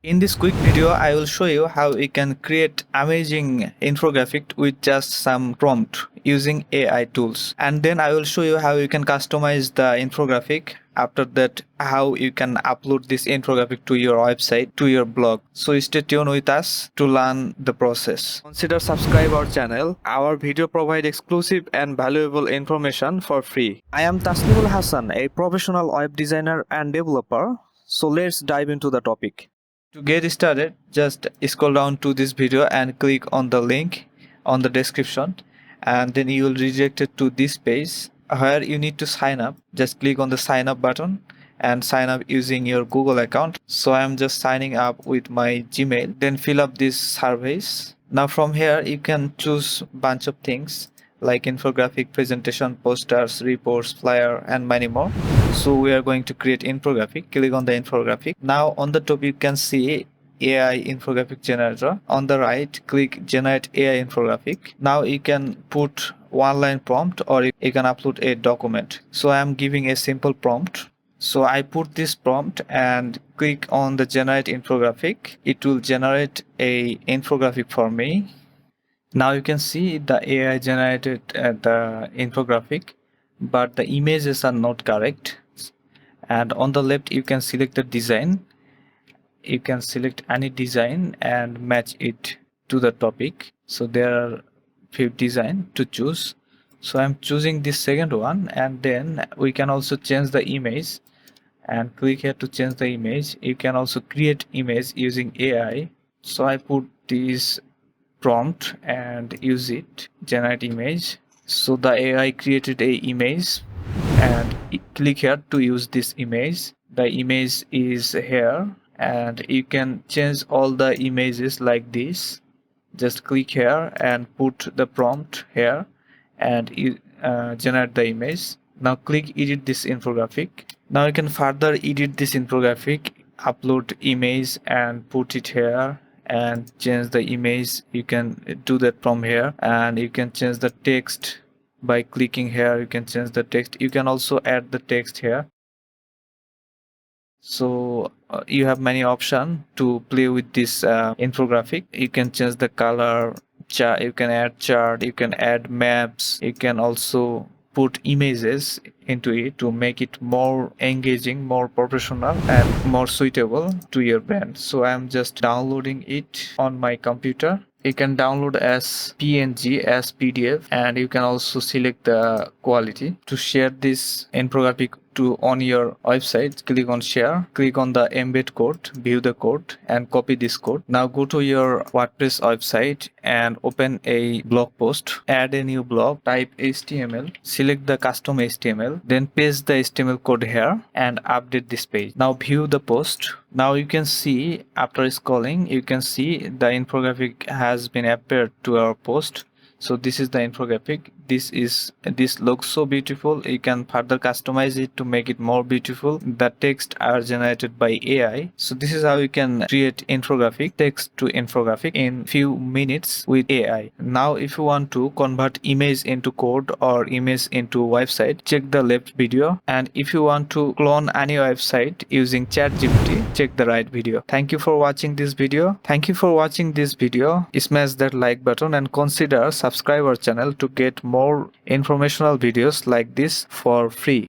In this quick video, I will show you how you can create amazing infographic with just some prompt using AI tools. And then I will show you how you can customize the infographic. After that, how you can upload this infographic to your website, to your blog. So stay tuned with us to learn the process. Consider subscribe our channel. Our video provide exclusive and valuable information for free. I am Taslimul Hasan, a professional web designer and developer. So let's dive into the topic. To get started, just scroll down to this video and click on the link on the description, and then you will redirect it to this page where you need to sign up. Just click on the sign up button and sign up using your Google account. So I am just signing up with my Gmail. Then fill up these surveys. Now from here you can choose bunch of things like infographic, presentation, posters, reports, flyer, and many more. So we are going to create infographic. Click on the infographic. Now on the top you can see AI infographic generator. On the right, click generate AI infographic. Now you can put one line prompt or you can upload a document. So I am giving a simple prompt. So I put this prompt and click on the generate infographic. It will generate a infographic for me. Now you can see the AI generated the infographic, but the images are not correct. And on the left you can select the design. You can select any design and match it to the topic. So there are few design to choose. So I'm choosing this second one, and then we can also change the image and click here to change the image. You can also create image using AI. So I put this prompt and use it, generate image. So the AI created a image, and click here to use this image. The image is here, and you can change all the images like this. Just click here and put the prompt here, and you generate the image. Now click edit this infographic. Now you can further edit this infographic, upload image and put it here and change the image. You can do that from here, and you can change the text by clicking here. You can change the text. You can also add the text here. So you have many options to play with this infographic. You can change the color, chart, you can add chart, you can add maps, you can also put images into it to make it more engaging, more professional, and more suitable to your brand. So I'm just downloading it on my computer. You can download as PNG, as PDF, and you can also select the quality. To share this infographic on your website, click on share, click on the embed code, view the code, and copy this code. Now go to your WordPress website and open a blog post, add a new blog, type HTML, select the custom HTML, then paste the HTML code here and update this page. Now view the post. Now you can see, after scrolling, you can see the infographic has been appeared to our post. So this is the infographic. This looks so beautiful. You can further customize it to make it more beautiful. The text are generated by AI. So this is how you can create infographic, text to infographic in few minutes with AI. Now if you want to convert image into code or image into website, check the left video. And if you want to clone any website using ChatGPT, check the right video. Thank you for watching this video. Thank you for watching this video. Smash that like button and consider subscribe our channel to get more informational videos like this for free.